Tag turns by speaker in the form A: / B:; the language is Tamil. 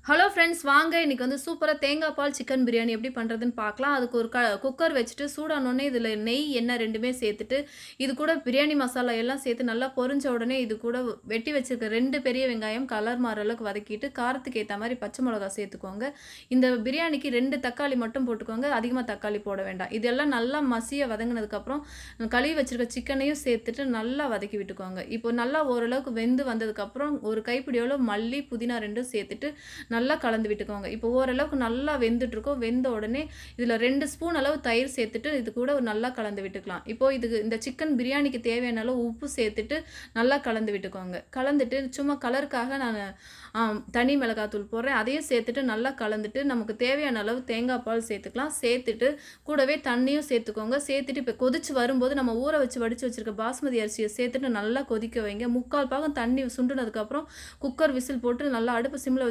A: ஹலோ ஃப்ரெண்ட்ஸ் வாங்க இன்னைக்கு வந்து சூப்பரா தேங்காய் பால் சிக்கன் பிரியாணி எப்படி பண்ணுறதுன்னு பார்க்கலாம். அதுக்கு ஒரு குக்கர் வச்சுட்டு சூடானோடனே இதில் நெய், எண்ணெய் 2மே சேர்த்துட்டு, இது கூட பிரியாணி மசாலா எல்லாம் சேர்த்து நல்லா பொரிஞ்ச உடனே இது கூட வெட்டி வச்சிருக்க 2 பெரிய வெங்காயம் கலர் மாற அளவுக்கு வதக்கிட்டு, காரத்துக்கு ஏத்த மாரி பச்சை மிளகா சேர்த்துக்கோங்க. இந்த பிரியாணிக்கு 2 தக்காளி மட்டும் போட்டுக்கோங்க. அதிகமா தக்காளி போட வேண்டாம். இதெல்லாம் நல்லா மசிய வதங்கினதுக்கப்புறம் கழுவி வச்சிருக்க சிக்கனையும் சேர்த்துட்டு நல்லா வதக்கி விட்டுக்கோங்க. இப்போ நல்லா ஓரளவுக்கு வெந்து வந்ததுக்கப்புறம் ஒரு கைப்பிடி அளவு மல்லி, புதினா 2ம் சேர்த்துட்டு நல்லா கலந்து விட்டுக்கோங்க. இப்போ ஓரளவுக்கு நல்லா வெந்துட்டுருக்கும். வெந்த உடனே இதில் 2 ஸ்பூன் அளவு தயிர் சேர்த்துட்டு இது கூட நல்லா கலந்து விட்டுக்கலாம். இப்போ இதுக்கு இந்த சிக்கன் பிரியாணிக்கு தேவையான அளவு உப்பு சேர்த்துட்டு நல்லா கலந்து விட்டுக்கோங்க. கலந்துட்டு சும்மா கலருக்காக நான் தனி மிளகாத்தூள் போடுறேன். அதையும் சேர்த்துட்டு நல்லா கலந்துட்டு நமக்கு தேவையான அளவு தேங்காய் பால் சேர்த்துக்கலாம். சேர்த்துட்டு கூடவே தண்ணியும் சேர்த்துக்கோங்க. சேர்த்துட்டு இப்போ கொதிச்சு வரும்போது நம்ம ஊற வச்சு வடித்து வச்சுருக்க பாஸ்மதி அரிசியை சேர்த்துட்டு நல்லா கொதிக்க வைங்க. 3/4 பாகம் தண்ணி சுண்டுனதுக்கப்புறம் குக்கர் விசில் போட்டு நல்லா அடுப்பு சிம்மில்